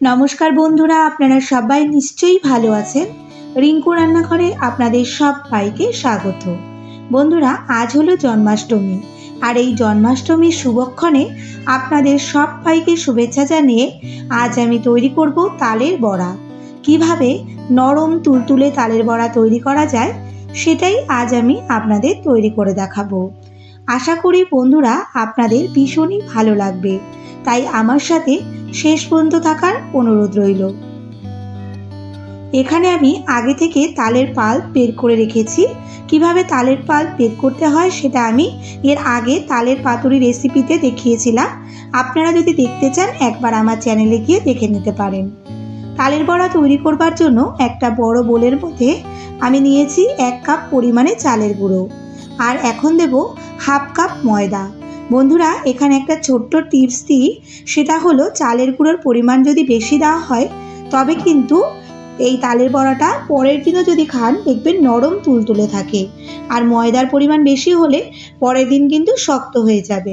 নমস্কার বন্ধুরা, আপনারা সবাই নিশ্চয়ই ভালো আছেন। রিঙ্কু রান্নাঘরে আপনাদের সবাইকে স্বাগত। বন্ধুরা, আজ হলো জন্মাষ্টমী, আর এই জন্মাষ্টমীর শুভক্ষণে আপনাদের সবাইকে শুভেচ্ছা জানিয়ে আজ আমি তৈরি করব তালের বড়া। কিভাবে নরম তুলতুলে তালের বড়া তৈরি করা যায় সেটাই আজ আমি আপনাদের তৈরি করে দেখাবো। আশা করি বন্ধুরা আপনাদের ভীষণই ভালো লাগবে, তাই আমার সাথে শেষ পর্যন্ত থাকার অনুরোধ রইল। এখানে আমি আগে থেকে তালের পাল্প বের করে রেখেছি। কিভাবে তালের পাল্প বের করতে হয় সেটা আমি এর আগে তালের পাতুরি রেসিপিতে দেখিয়েছিলাম। আপনারা যদি দেখতে চান একবার আমার চ্যানেলে গিয়ে দেখে নিতে পারেন। তালের বড়া তৈরি করবার জন্য একটা বড় বোলের মধ্যে আমি নিয়েছি 1 কাপ পরিমাণে চালের গুঁড়ো, আর এখন দেব হাফ কাপ ময়দা। বন্ধুরা, এখানে একটা ছোট্ট টিপস দিই, সেটা হলো চালের গুঁড়োর পরিমাণ যদি বেশি দেওয়া হয় তবে কিন্তু এই তালের বড়াটা পরের দিনও যদি খান দেখবেন নরম তুলতুলে থাকে, আর ময়দার পরিমাণ বেশি হলে পরের দিন কিন্তু শক্ত হয়ে যাবে।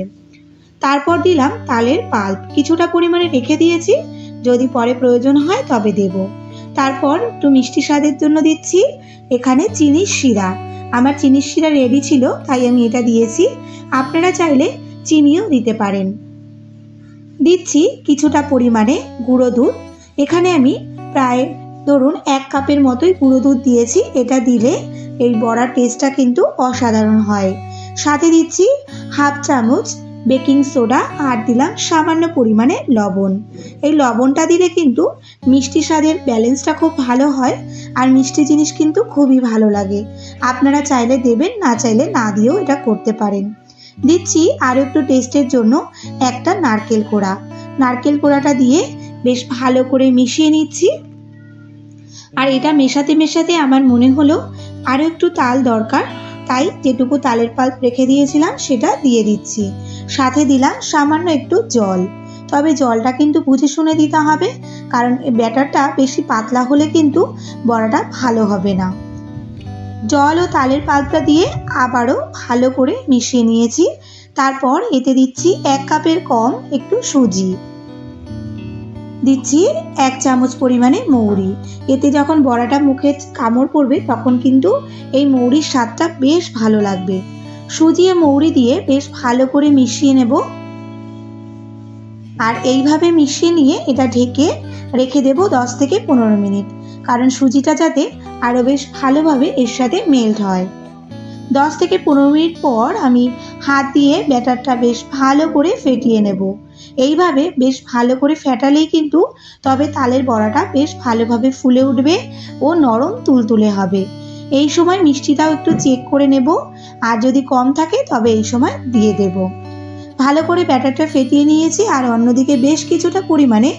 তারপর দিলাম তালের পাল্প, কিছুটা পরিমাণে রেখে দিয়েছি, যদি পরে প্রয়োজন হয় তবে দেব। তারপর একটু মিষ্টি স্বাদের জন্য দিচ্ছি এখানে চিনির শিরা। আমার চিনির শিরা রেডি ছিল তাই আমি এটা দিয়েছি, আপনারা চাইলে চিনিও দিতে পারেন। দিচ্ছি কিছুটা পরিমাণে গুঁড়ো দুধ। এখানে আমি প্রায় ধরুন 1 কাপের মতোই গুঁড়ো দুধ দিয়েছি। এটা দিলে এই বড়ার টেস্টটা কিন্তু অসাধারণ হয়। সাথে দিচ্ছি হাফ চামচ বেকিং সোডা, আর দিলাম সামান্য পরিমাণে লবণ। এই লবণটা দিলে কিন্তু মিষ্টি স্বাদের ব্যালেন্সটা খুব ভালো হয়, আর মিষ্টি জিনিস কিন্তু খুবই ভালো লাগে। আপনারা চাইলে দেবেন, না চাইলে না দিয়েও এটা করতে পারেন। দিচ্ছি আরও একটু টেস্টের জন্য একটা নারকেল কোড়া। নারকেল কোড়াটা দিয়ে বেশ ভালো করে মিশিয়ে নিচ্ছি। আর এটা মেশাতে মেশাতে আমার মনে হলো আরও একটু তাল দরকার, তাই যেটুকু তালের পাল্প রেখে দিয়েছিলাম সেটা দিয়ে দিচ্ছি। সাথে দিলাম সামান্য একটু জল, তবে জলটা কিন্তু বুঝে শুনে দিতে হবে, কারণ ব্যাটারটা বেশি পাতলা হলে কিন্তু বড়াটা ভালো হবে না। জল ও তালের পাল্পটা দিয়ে আবারও ভালো করে মিশিয়ে নিয়েছি। তারপর এতে দিচ্ছি 1 কাপের কম একটু সুজি, দিচ্ছি 1 চামচ পরিমাণে মৌরি। এতে যখন বড়াটা মুখে কামড় পড়বে তখন কিন্তু এই মৌরির স্বাদটা বেশ ভালো লাগবে। সুজি ও মৌরি দিয়ে বেশ ভালো করে মিশিয়ে নেব, আর এইভাবে মিশিয়ে নিয়ে এটা ঢেকে রেখে দেব 10 থেকে 15 মিনিট, কারণ সুজিটা যাতে আরও বেশ ভালোভাবে এর সাথে মেল্ট হয়। 10 থেকে 15 মিনিট পর আমি হাত দিয়ে ব্যাটারটা বেশ ভালো করে ফেটিয়ে নেব। এইভাবে বেশ ভালো করে ফেটালেই কিন্তু তবে তালের বড়াটা বেশ ভালোভাবে ফুলে উঠবে ও নরম তুলতুলে হবে। এই সময় মিষ্টিটাও একটু চেক করে নেব, আর যদি কম থাকে তবে এই সময় দিয়ে দেব। ভালো করে ব্যাটারটা ফেটিয়ে নিয়েছি, আর অন্যদিকে বেশ কিছুটা পরিমাণে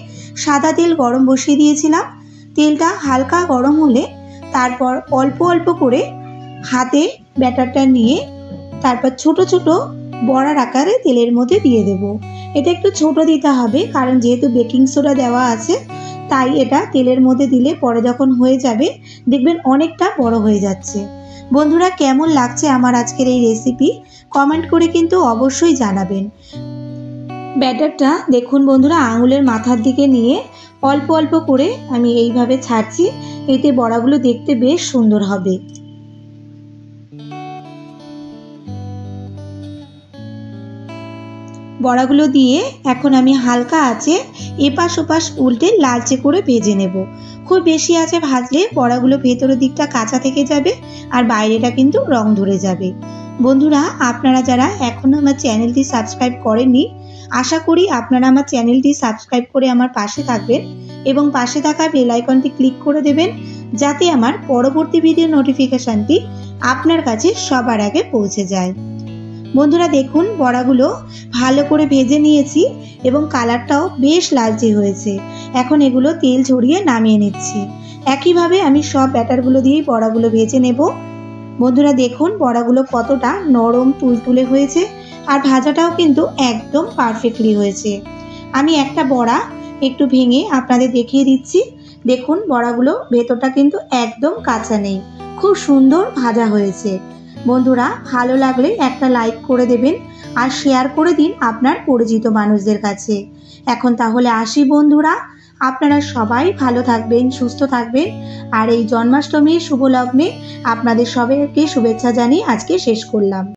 সাদা তেল গরম বসিয়ে দিয়েছিলাম। তেলটা হালকা গরম হলে তারপর অল্প অল্প করে হাতে ব্যাটারটা নিয়ে তারপর ছোট ছোট বড়ার আকারে তেলের মধ্যে দিয়ে দেব। এটা একটু ছোট দিতে হবে, কারণ যেহেতু বেকিং সোডা দেওয়া আছে তাই এটা তেলের মধ্যে দিলে পরে যখন হয়ে যাবে দেখবেন অনেকটা বড় হয়ে যাচ্ছে। বন্ধুরা, কেমন লাগছে আমার আজকের এই রেসিপি কমেন্ট করে কিন্তু অবশ্যই জানাবেন। ব্যাটারটা দেখুন বন্ধুরা, আঙুলের মাথার দিকে নিয়ে অল্প অল্প করে আমি এইভাবে ছাড়ছি, এতে বড়াগুলো দেখতে বেশ সুন্দর হবে। বড়াগুলো দিয়ে এখন আমি হালকা আঁচে এপাশ ওপাশ উল্টে লালচে করে ভেজে নেব। খুব বেশি আঁচে ভাজলে বড়াগুলো ভেতরের দিকটা কাঁচা থেকে যাবে আর বাইরেটা কিন্তু রং ধরে যাবে। বন্ধুরা, আপনারা যারা এখনও আমার চ্যানেলটি সাবস্ক্রাইব করেননি, আশা করি আপনারা আমার চ্যানেলটি সাবস্ক্রাইব করে আমার পাশে থাকবেন এবং পাশে থাকা বেল আইকনটি ক্লিক করে দেবেন, যাতে আমার পরবর্তী ভিডিও নোটিফিকেশানটি আপনার কাছে সবার আগে পৌঁছে যায়। বন্ধুরা দেখুন, বড়াগুলো ভালো করে ভেজে নিয়েছি এবং কালারটাও বেশ লালচে হয়েছে। এখন এগুলো তেল ঝরিয়ে নামিয়ে নিচ্ছি। একইভাবে আমি সব ব্যাটারগুলো দিয়েই বড়াগুলো ভেজে নেব। বন্ধুরা দেখুন বড়াগুলো কতটা নরম তুলতুলে হয়েছে, আর ভাজাটাও কিন্তু একদম পারফেক্টলি হয়েছে। আমি একটা বড়া একটু ভেঙে আপনাদের দেখিয়ে দিচ্ছি। দেখুন বড়াগুলো ভেতরটা কিন্তু একদম কাঁচা নেই, খুব সুন্দর ভাজা হয়েছে। বন্ধুরা, ভালো লাগলে একটা লাইক করে দেবেন আর শেয়ার করে দিন আপনার পরিচিত মানুষদের কাছে। এখন তাহলে আসি বন্ধুরা, আপনারা সবাই ভালো থাকবেন, সুস্থ থাকবেন। আর এই জন্মাষ্টমীর শুভ লগ্নে আপনাদের সবাইকে শুভেচ্ছা জানিয়ে আজকে শেষ করলাম।